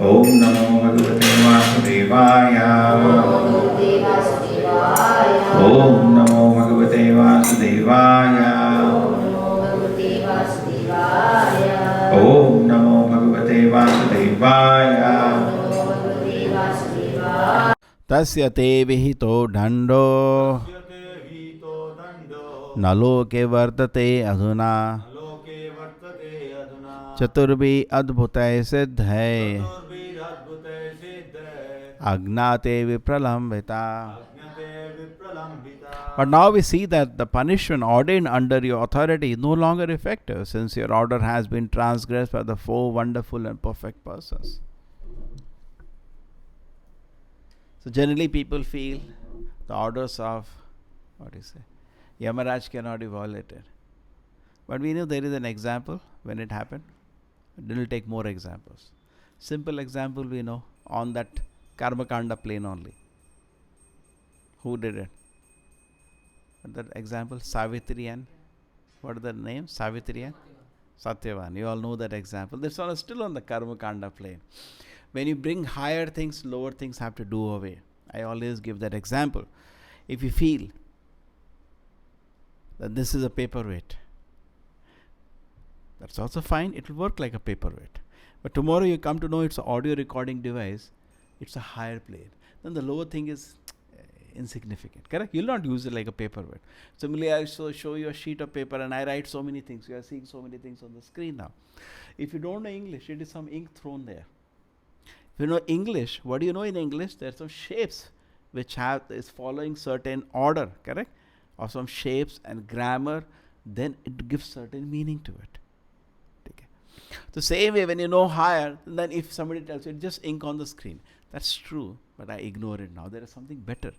Om Namo Bhagavate Vasudevaya. Om Namo Bhagavate Vasudevaya. Om Namo Bhagavate Vasudevaya. Tasya te vihito dando naloke vartate adhuna chaturvi adbhutai siddhai agnate vipralambita. But now we see that the punishment ordained under your authority is no longer effective, since your order has been transgressed by the four wonderful and perfect persons. So generally people feel the orders of, what do you say, Yamaraja cannot be violated. But we know there is an example when it happened. It will take more examples. Simple example we know on that Karma Kanda plane only. Who did it? What that example? Savitri and what are the names? Savitri and Satyavan. You all know that example. This one is still on the Karma Kanda plane. When you bring higher things, lower things have to do away. I always give that example. If you feel that this is a paperweight, that's also fine. It will work like a paperweight. But tomorrow you come to know it's an audio recording device. It's a higher plane. Then the lower thing is insignificant. Correct? You'll not use it like a paperweight. Similarly, I show you a sheet of paper and I write so many things. You are seeing so many things on the screen now. If you don't know English, it is some ink thrown there. If you know English, what do you know in English? There are some shapes which is following certain order, correct? Or some shapes and grammar, then it gives certain meaning to it. Okay. The same way when you know higher, then if somebody tells you just ink on the screen, that's true, but I ignore it now. There is something better.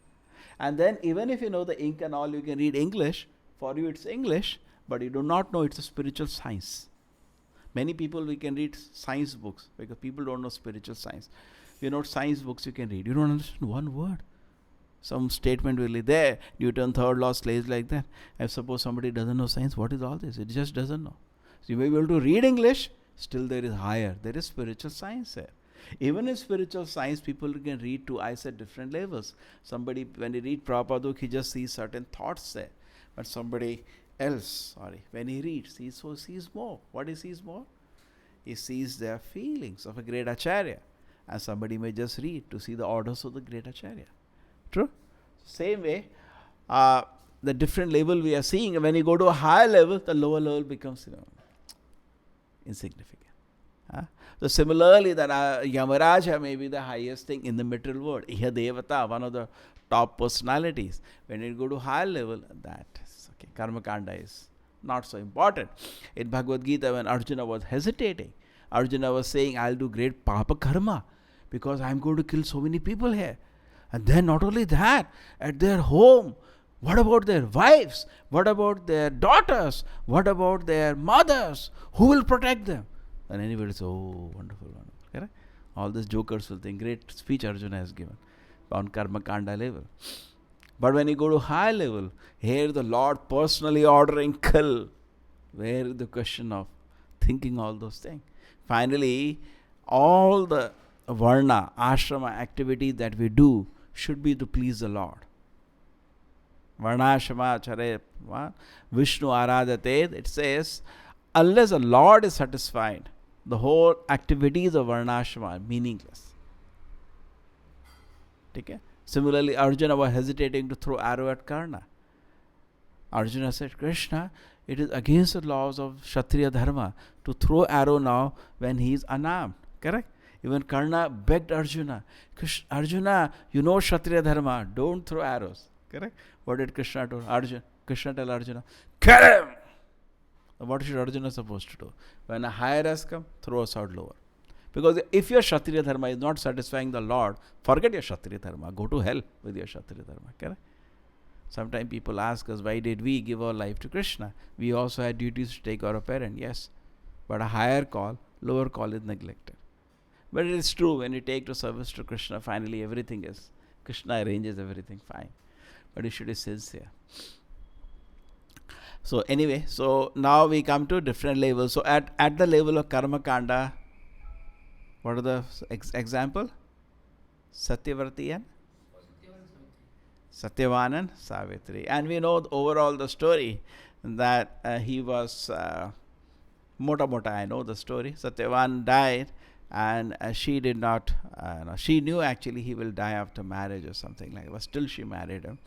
And then even if you know the ink and all, you can read English. For you it's English, but you do not know it's a spiritual science. Many people we can read science books because people don't know spiritual science. You know science books you can read. You don't understand one word. Some statement will be there. Newton's third law stays like that. If suppose somebody doesn't know science, what is all this? It just doesn't know. So you may be able to read English, still there is higher. There is spiritual science there. Even in spiritual science, people can read to eyes at different levels. Somebody, when he read Prabhupada, he just sees certain thoughts there. But somebody else, when he reads, he sees more. What he sees more? He sees their feelings of a great Acharya. And somebody may just read to see the orders of the great Acharya. True? Same way, the different level we are seeing, when you go to a higher level, the lower level becomes insignificant. So similarly, that Yamaraja may be the highest thing in the material world. Iha Devata, one of the top personalities. When you go to higher level, that is okay. Karma Kanda is not so important. In Bhagavad Gita, when Arjuna was hesitating, Arjuna was saying, I'll do great papa karma because I'm going to kill so many people here. And then not only that, at their home, what about their wives? What about their daughters? What about their mothers? Who will protect them? And anybody says, oh, wonderful, wonderful. Correct? All these jokers will think, great speech Arjuna has given on Karma Kanda level. But when you go to high level, here the Lord personally ordering kill. Where is the question of thinking all those things? Finally, all the Varna, Ashrama activity that we do should be to please the Lord. Varnashrama Chare Vishnu Aradate, it says, unless the Lord is satisfied, the whole activities of Varnashrama are meaningless. Okay? Similarly, Arjuna was hesitating to throw arrow at Karna. Arjuna said, Krishna, it is against the laws of Kshatriya Dharma to throw arrow now when he is unarmed. Correct? Even Karna begged Arjuna, Arjuna, you know Kshatriya Dharma, don't throw arrows. Correct? What did Krishna tell Arjuna? Krishna tell Arjuna, kill him! What should Arjuna supposed to do? When a higher has come, throw a sword lower. Because if your Kshatriya Dharma is not satisfying the Lord, forget your Kshatriya Dharma. Go to hell with your Kshatriya Dharma. Correct? Sometimes people ask us, why did we give our life to Krishna? We also had duties to take our parent. Yes. But a higher call, lower call is neglected. But it is true, when you take to service to Krishna, finally everything is, Krishna arranges everything fine. But you should be sincere. So anyway, so now we come to different levels. So at the level of Karma Kanda, What are the example? Satyavrati and Satyavan and Savitri. And we know overall the story that he was mota mota. I know the story. Satyavan died, and she did not. She knew actually he will die after marriage or something like that. But still, she married him.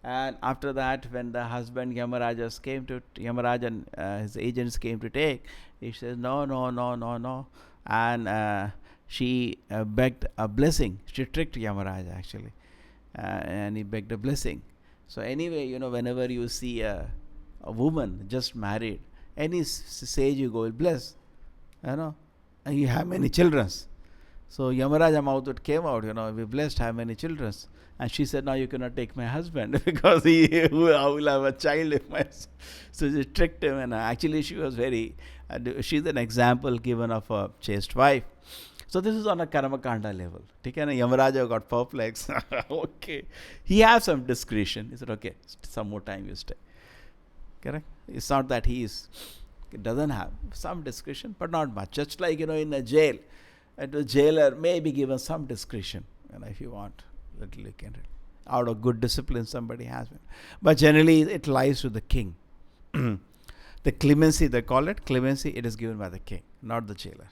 And after that, when the husband Yamaraja and his agents came to take, he says no, no, no, no, no, and she begged a blessing. She tricked Yamaraja actually, and he begged a blessing. So anyway, whenever you see a woman just married, any sage you go, bless, and you have many children. So Yamaraja mouth came out, we blessed, have many children. And she said, no, you cannot take my husband because I will have a child if my. So she tricked him, and actually she was she's an example given of a chaste wife. So this is on a karma kanda level. Yamaraja got perplexed. Okay. He has some discretion. He said, okay, some more time you stay. Correct? It's not that he doesn't have some discretion, but not much. Just like, in a jail, the jailer may be given some discretion, if you want. Little you can, out of good discipline somebody has been, but generally it lies to the king. The clemency, they call it clemency, it is given by the king, not the jailer.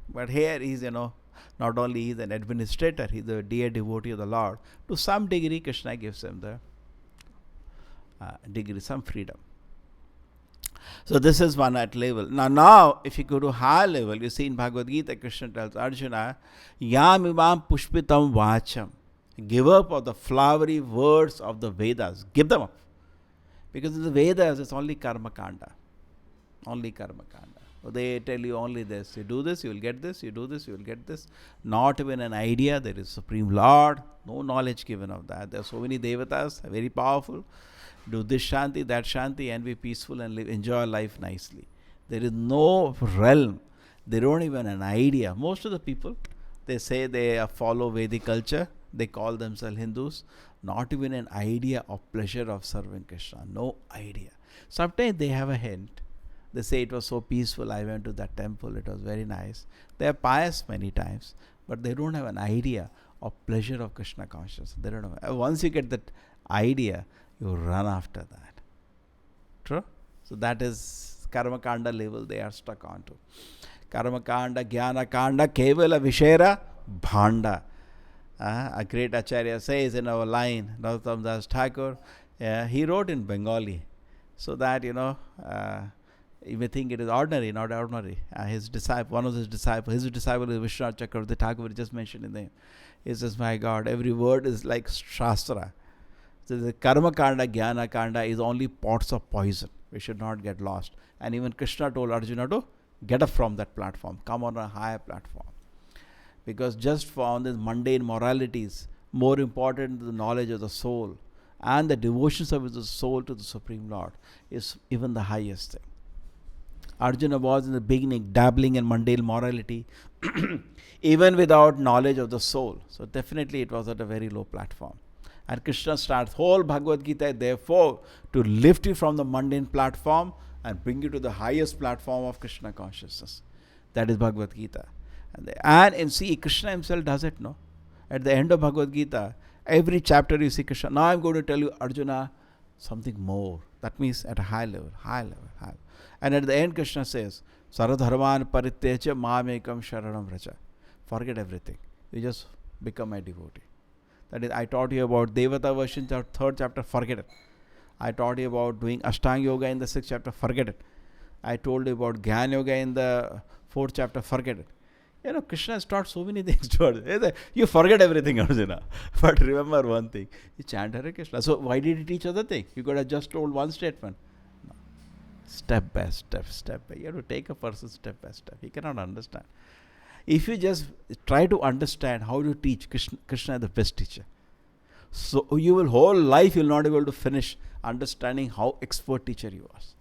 But here he's not only he's an administrator, he's a dear devotee of the Lord. To some degree Krishna gives him the degree, some freedom. So this is one at level. Now if you go to higher level, you see in Bhagavad Gita Krishna tells Arjuna, Yam imam pushpitam vacham, give up of the flowery words of the Vedas. Give them up. Because in the Vedas, it's only karma kanda. Only karma kanda. So they tell you only this. You do this, you will get this. You do this, you will get this. Not even an idea. There is Supreme Lord. No knowledge given of that. There are so many devatas, very powerful. Do this shanti, that shanti, and be peaceful and enjoy life nicely. There is no realm. They don't even an idea. Most of the people, they say they follow Vedic culture. They call themselves Hindus. Not even an idea of pleasure of serving Krishna. No idea. Sometimes they have a hint. They say it was so peaceful. I went to that temple. It was very nice. They are pious many times, but they don't have an idea of pleasure of Krishna consciousness. They don't know. Once you get that idea, you run after that. True? So that is karma kanda level they are stuck onto. Karma kanda, jnana kanda, kevala vishera bhanda. A great Acharya says in our line, Narottam Das Thakur, he wrote in Bengali, so that you may think it is ordinary, not ordinary. His disciple, one of his disciples is Vishwanath Chakravarti Thakur, just mentioned in name. He says, my God, every word is like Shastra. So the karma kanda, jnana kanda is only pots of poison. We should not get lost. And even Krishna told Arjuna to get up from that platform, come on a higher platform. Because just for on these mundane moralities, more important than the knowledge of the soul and the devotion service of the soul to the Supreme Lord is even the highest thing. Arjuna was in the beginning dabbling in mundane morality, even without knowledge of the soul. So definitely it was at a very low platform. And Krishna starts whole Bhagavad Gita, therefore, to lift you from the mundane platform and bring you to the highest platform of Krishna consciousness. That is Bhagavad Gita. And see, Krishna himself does it, no? At the end of Bhagavad Gita, every chapter you see Krishna. Now I'm going to tell you, Arjuna, something more. That means at a high level. And at the end, Krishna says, Saradharman parittecha mamekam sharanam vraja. Forget everything. You just become my devotee. That is, I taught you about Devata version, third chapter, forget it. I taught you about doing Ashtanga Yoga in the 6th chapter, forget it. I told you about Jnana Yoga in the 4th chapter, forget it. Krishna has taught so many things to Arjuna. You forget everything, Arjuna. But remember one thing. You chant Hare Krishna. So why did he teach other things? You could have just told one statement. No. Step by step. You have to take a person step by step. He cannot understand. If you just try to understand how to teach, Krishna is the best teacher. So you will whole life you will not be able to finish understanding how expert teacher he was.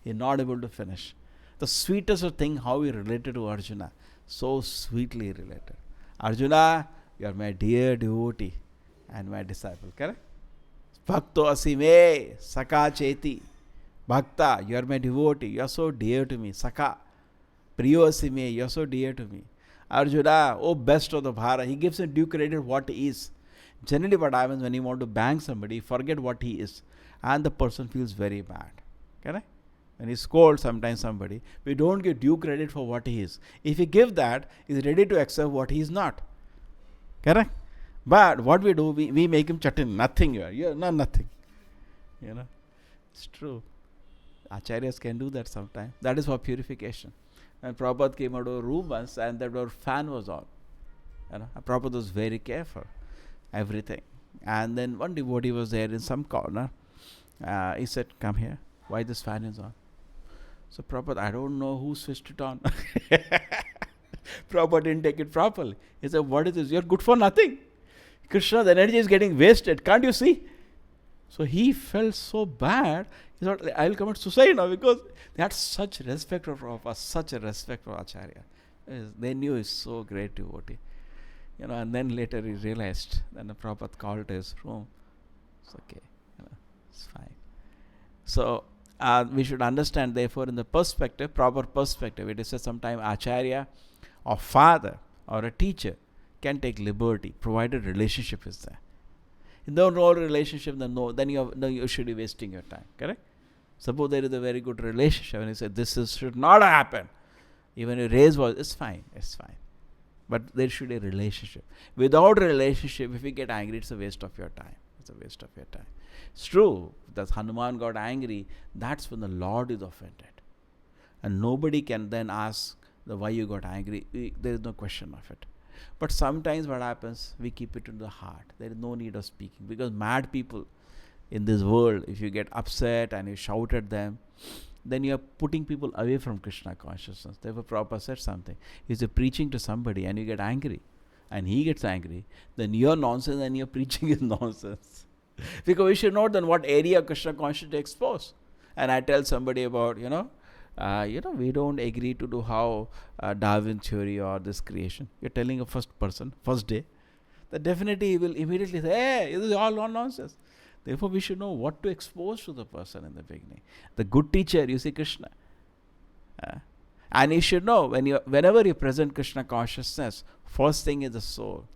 He is not able to finish. The sweetest of thing, how he related to Arjuna. So sweetly related. Arjuna, you are my dear devotee and my disciple. Correct? Bhakto asime saka cheti. Bhakta, you are my devotee. You are so dear to me. Saka. Priyo asime, you are so dear to me. Arjuna, oh best of the Bharat. He gives him due credit what he is. Generally what happens when you want to bang somebody, forget what he is. And the person feels very bad. Correct? When he scolds sometimes somebody, we don't give due credit for what he is. If we give that, he's ready to accept what he is not. Correct? But what we do, we make him chatin. Nothing you are. You are not nothing. It's true. Acharyas can do that sometimes. That is for purification. And Prabhupada came out of a room once and that our fan was on. Prabhupada was very careful. Everything. And then one devotee was there in some corner. He said, come here. Why this fan is on? So Prabhupada, I don't know who switched it on. Prabhupada didn't take it properly. He said, what is this? You're good for nothing. Krishna's energy is getting wasted. Can't you see? So he felt so bad. He thought, I will commit suicide now, because they had such respect for Prabhupada, such a respect for Acharya. They knew he's so great devotee. And then later he realized, then the Prabhupada called to his room. It's okay. It's fine. So we should understand, therefore, in the perspective, proper perspective, it is said sometimes Acharya or father or a teacher can take liberty, provided relationship is there. In the no relationship, then you should be wasting your time. Correct? Suppose there is a very good relationship and you say, this should not happen. Even you raise voice, it's fine. But there should be a relationship. Without a relationship, if you get angry, it's a waste of your time. It's true that Hanuman got angry. That's when the Lord is offended. And nobody can then ask why you got angry. There is no question of it. But sometimes what happens, we keep it in the heart. There is no need of speaking. Because mad people in this world, if you get upset and you shout at them, then you are putting people away from Krishna consciousness. Therefore Prabhupada said something. If you're preaching to somebody and you get angry, and he gets angry, then you're nonsense and your preaching is nonsense. Because we should know then what area Krishna consciousness to expose. And I tell somebody about, we don't agree to do how Darwin theory or this creation. You're telling a first person, first day, that definitely he will immediately say, hey, this is all nonsense. Therefore, we should know what to expose to the person in the beginning. The good teacher, you see Krishna. And you should know, whenever you present Krishna consciousness, first thing is the soul.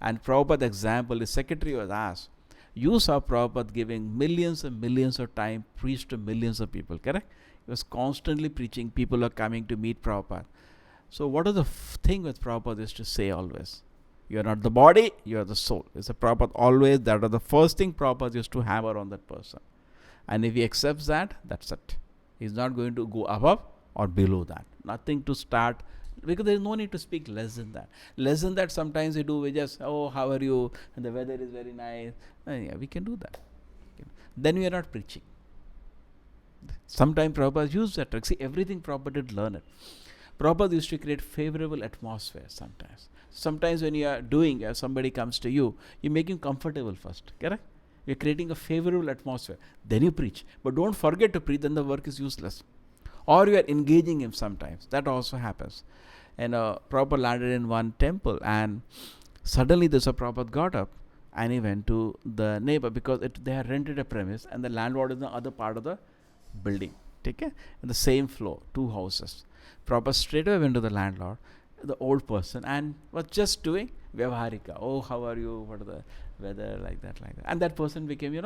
And Prabhupada's example, his secretary was asked, you saw Prabhupada giving millions and millions of time, preached to millions of people, correct? He was constantly preaching, people are coming to meet Prabhupada. So what is the thing with Prabhupada is to say always, you are not the body, you are the soul. It's a Prabhupada always, that is the first thing Prabhupada used to hammer on that person. And if he accepts that, that's it. He's not going to go above or below that. Nothing to start, because there is no need to speak less than that. Less than that sometimes we do, we just, oh, how are you? And the weather is very nice. Yeah, we can do that. Then we are not preaching. Sometimes Prabhupada used that trick. See, everything Prabhupada did learn it. Prabhupada used to create favorable atmosphere sometimes. Sometimes when you are doing, somebody comes to you, you make him comfortable first. Correct? You're creating a favorable atmosphere. Then you preach. But don't forget to preach, then the work is useless. Or you are engaging him sometimes. That also happens. And Prabhupada landed in one temple, and suddenly this Prabhupada got up and he went to the neighbor, because they had rented a premise and the landlord is in the other part of the building. Take care? In the same floor, 2 houses. Prabhupada straight away went to the landlord, the old person, and was just doing Vyavaharika. Oh, how are you? What is the weather? Like that. And that person became,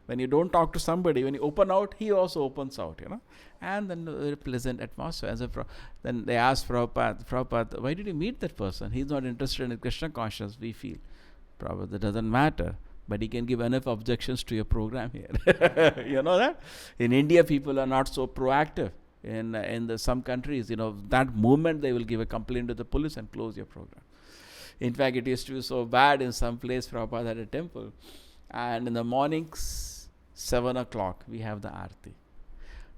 when you don't talk to somebody, when you open out, he also opens out, And then a very pleasant atmosphere. Then they asked Prabhupada, why did you meet that person? He's not interested in Krishna consciousness, we feel. Prabhupada, that doesn't matter. But he can give enough objections to your program here. You know that? In India, people are not so proactive. In some countries, that moment they will give a complaint to the police and close your program. In fact, it used to be so bad in some place, Prabhupada had a temple. And in the mornings, 7 o'clock, we have the Aarti.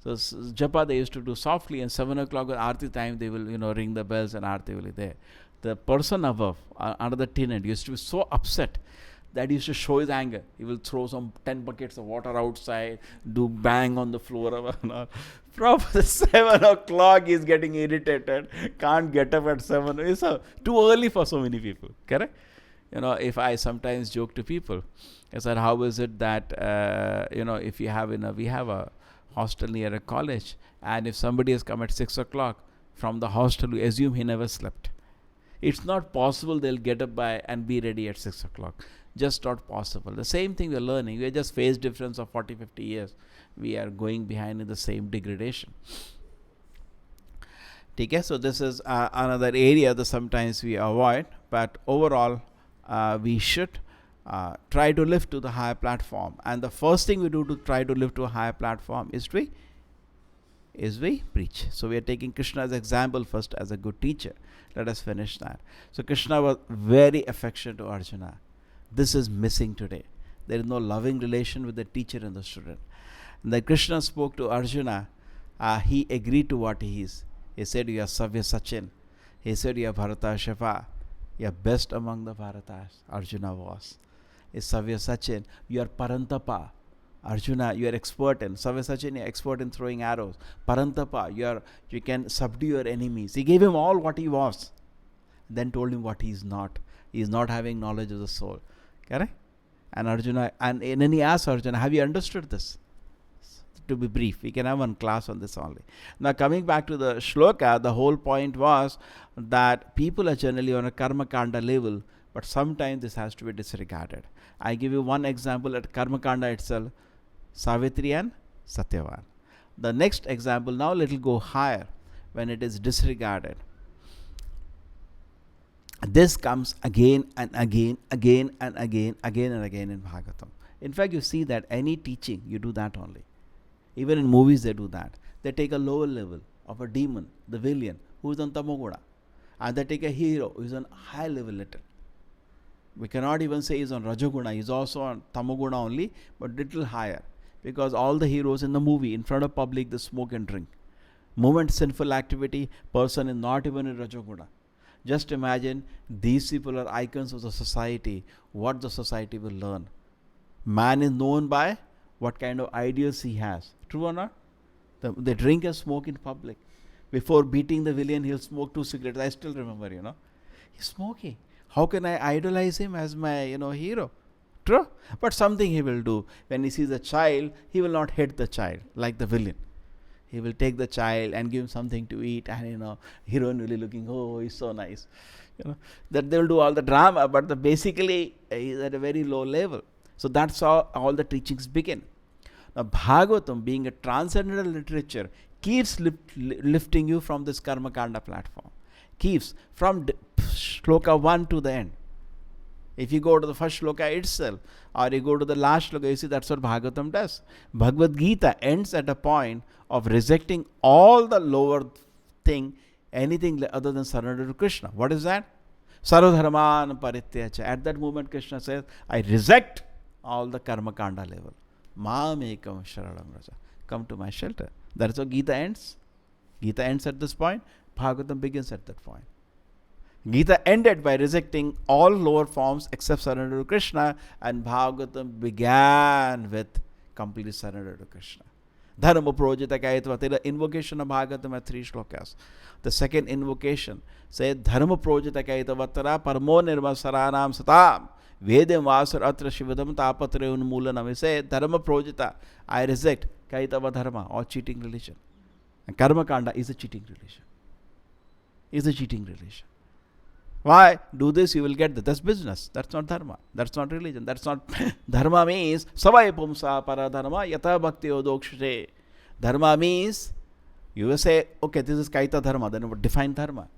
So Japa they used to do softly, and 7 o'clock with Aarti time, they will, ring the bells and Aarti will be there. The person above, under the tenant, used to be so upset that he used to show his anger. He will throw some 10 buckets of water outside, do bang on the floor. Probably 7 o'clock, he's getting irritated, can't get up at 7. It's too early for so many people, correct? If I sometimes joke to people, I said, how is it that, if you have we have a hostel near a college, and if somebody has come at 6 o'clock from the hostel, we assume he never slept. It's not possible they'll get up by and be ready at 6 o'clock. Just not possible. The same thing we're learning. We're just phase difference of 40, 50 years. We are going behind in the same degradation. Okay, so this is another area that sometimes we avoid, but overall we should try to lift to the higher platform. And the first thing we do to try to lift to a higher platform is we preach. So we are taking Krishna as example first as a good teacher. Let us finish that. So Krishna was very affectionate to Arjuna. This is missing today. There is no loving relation with the teacher and the student. And then Krishna spoke to Arjuna. He agreed to what he is. He said, you are Savya Sachin. He said, you are Bharata Shafa. You are best among the Bharatas. Arjuna was. Is Savya Sachin. You are Parantapa. Arjuna, you are expert in. Savya Sachin, you are expert in throwing arrows. Parantapa, you can subdue your enemies. He gave him all what he was. Then told him what he is not. He is not having knowledge of the soul. Correct? And Arjuna, and then he asked Arjuna, have you understood this? To be brief, we can have one class on this only. Now coming back to the shloka, the whole point was that people are generally on a karma kanda level, but sometimes this has to be disregarded. I give you one example at karma kanda itself, Savitri and Satyavan. The next example, now let it go higher when it is disregarded. This comes again and again in Bhagavatam. In fact, you see that any teaching, you do that only. Even in movies they do that. They take a lower level of a demon, the villain, who is on Tamoguna. And they take a hero who is on high level little. We cannot even say he is on Rajoguna. He is also on Tamoguna only, but little higher. Because all the heroes in the movie, in front of public, they smoke and drink. Moment sinful activity, person is not even in Rajoguna. Just imagine, these people are icons of the society. What the society will learn. Man is known by what kind of ideals he has. True or not? They drink and smoke in public. Before beating the villain, he'll smoke 2 cigarettes. I still remember, He's smoking. How can I idolize him as my, hero? True? But something he will do. When he sees a child, he will not hit the child like the villain. He will take the child and give him something to eat, and heroine will be looking, oh, he's so nice. That they will do all the drama, but basically he's at a very low level. So that's how all the teachings begin. Now Bhagavatam, being a transcendental literature, keeps lifting you from this karma kanda platform. Keeps from shloka 1 to the end. If you go to the first shloka itself, or you go to the last shloka, you see that's what Bhagavatam does. Bhagavad Gita ends at a point of rejecting all the lower thing, anything other than surrender to Krishna. What is that? Sarvadharman parityaja. At that moment, Krishna says, I reject all the karma kanda level. Mam ekam sharanam raja. Come to my shelter. That's how Gita ends. Gita ends at this point. Bhagavatam begins at that point. Gita ended by rejecting all lower forms except surrender to Krishna, and Bhagavatam began with complete surrender to Krishna. Dharma projita kayatva. The invocation of Bhagavatam are 3 shlokas. The second invocation says, Dharma projita kayatva tara parmo nirma saranam satam. Vedam vasar atra shivadam tapatre unmulanam. He said, Dharma projita, I reject kaitava dharma, or cheating religion. And karma kanda is a cheating religion. Why? Do this, you will get that. That's business. That's not dharma. That's not religion. That's not dharma means savai pumsa para dharma yata bhakti odokshe. Dharma means you will say, okay, this is kaita dharma. Then you would define dharma.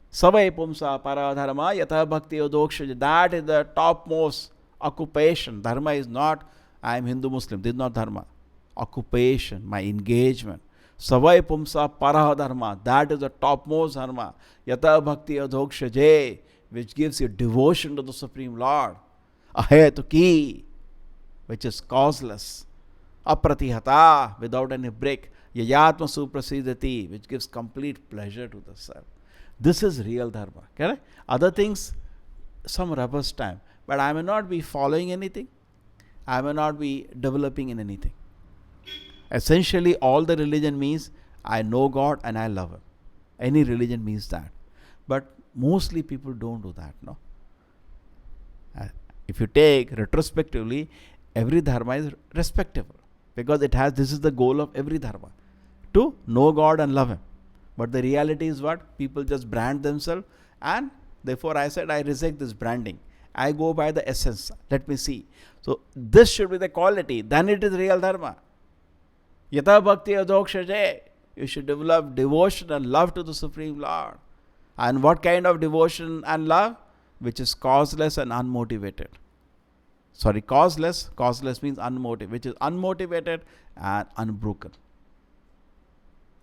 Savai pumsa para dharma yata bhakti odokshe. That is the topmost occupation. Dharma is not I am Hindu Muslim. This is not dharma. Occupation, my engagement. Savai pumsa para dharma, that is the topmost dharma. Yata bhakti adhokshaje, which gives you devotion to the Supreme Lord. Ahetuki, which is causeless. Apratihata, without any break. Yayatma suprasidati, which gives complete pleasure to the self. This is real dharma. Correct? Other things, some rubber stamp. But I may not be following anything. I may not be developing in anything. Essentially, all the religion means I know God and I love Him. Any religion means that. But mostly people don't do that, no? If you take retrospectively, every dharma is respectable. Because this is the goal of every dharma. To know God and love Him. But the reality is what? People just brand themselves And therefore I said I reject this branding. I go by the essence. Let me see. So this should be the quality. Then it is real dharma. Yata bhakti adokshaje. You should develop devotion and love to the Supreme Lord. And what kind of devotion and love? Which is causeless and unmotivated. Sorry, causeless. Causeless means unmotivated, which is unmotivated and unbroken.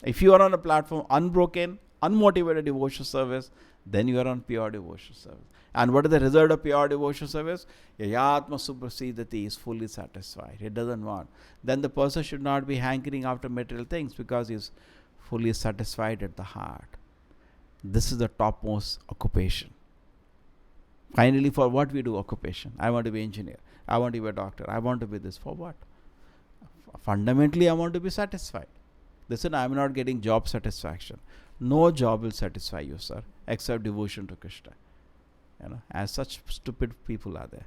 If you are on a platform unbroken, unmotivated devotion service, then you are on pure devotion service. And what is the result of pure devotion service? Yayatma suprasidati is fully satisfied. He doesn't want. Then the person should not be hankering after material things because he is fully satisfied at the heart. This is the topmost occupation. Finally, for what we do occupation? I want to be engineer. I want to be a doctor. I want to be this. For what? Fundamentally, I want to be satisfied. Listen, I am not getting job satisfaction. No job will satisfy you, sir, except devotion to Krishna. As such stupid people are there.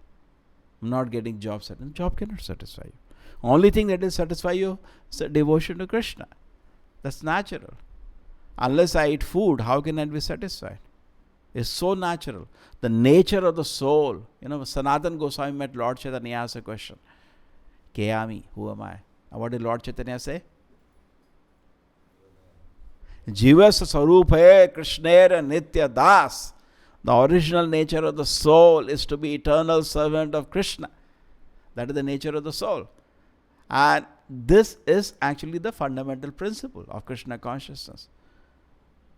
I'm not getting job satisfaction. Job cannot satisfy you. Only thing that will satisfy you is devotion to Krishna. That's natural. Unless I eat food, how can I be satisfied? It's so natural. The nature of the soul. Sanatana Goswami met Lord Chaitanya, asked a question. Kayami, who am I? And what did Lord Chaitanya say? Jivas Sarup hai Krishner Nitya Das. The original nature of the soul is to be eternal servant of Krishna. That is the nature of the soul. And this is actually the fundamental principle of Krishna consciousness.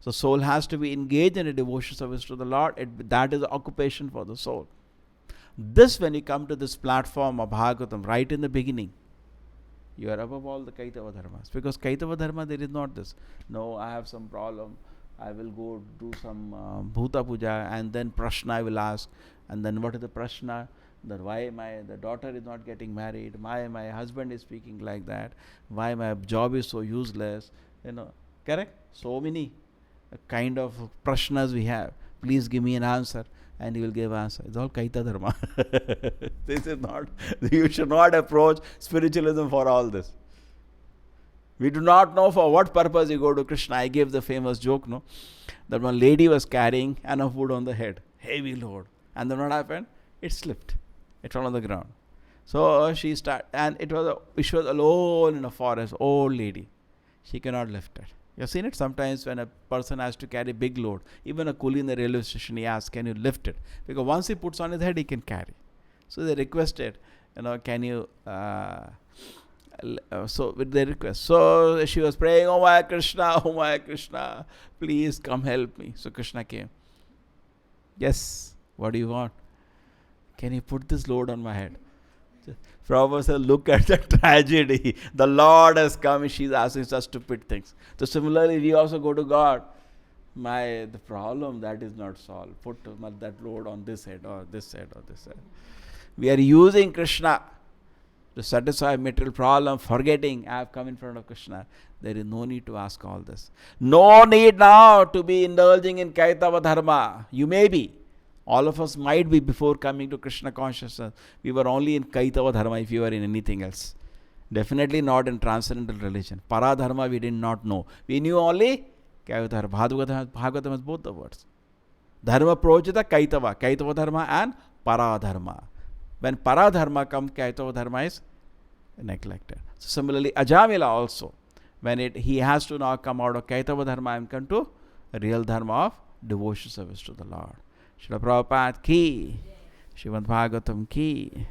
So soul has to be engaged in a devotion service to the Lord. That is the occupation for the soul. This, when you come to this platform of Bhagavatam, right in the beginning, you are above all the Kaitava dharmas. Because Kaitava dharma, there is not this. No, I have some problem. I will go do some Bhuta Puja and then Prashna I will ask. And then what is the Prashna? That why the daughter is not getting married? Why my husband is speaking like that? Why my job is so useless? Correct? So many kind of prashnas we have. Please give me an answer. And he will give answer. It's all Kaita Dharma. This is not, you should not approach spiritualism for all this. We do not know for what purpose you go to Krishna. I gave the famous joke, that one lady was carrying enough wood on the head. Heavy load. And then what happened? It slipped. It fell on the ground. So she started, and she was alone in a forest, old lady. She cannot lift it. You have seen it sometimes when a person has to carry big load. Even a coolie in the railway station, he asks, can you lift it? Because once he puts on his head, he can carry. So they requested, can you, so with their request. So she was praying, oh my Krishna, please come help me. So Krishna came. Yes, what do you want? Can you put this load on my head? Prabhupada said, look at the tragedy. The Lord has come and she's asking such stupid things. So similarly, we also go to God. The problem that is not solved. Put that load on this head or this head or this head. We are using Krishna to satisfy material problem, forgetting I have come in front of Krishna. There is no need to ask all this. No need now to be indulging in Kaitava Dharma. You may be. All of us might be before coming to Krishna consciousness. We were only in Kaitava Dharma if you were in anything else. Definitely not in transcendental religion. Para Dharma we did not know. We knew only Kaitava Dharma. Bhagavatam has both the words. Dharma Projita Kaitava. Kaitava Dharma and Para Dharma. When Para Dharma comes, Kaitava Dharma is neglected. So similarly, Ajamila also. When he has to now come out of Kaitava Dharma and come to a real Dharma of devotion service to the Lord. Srila Prabhupada ki, Srimad Bhagavatam ki.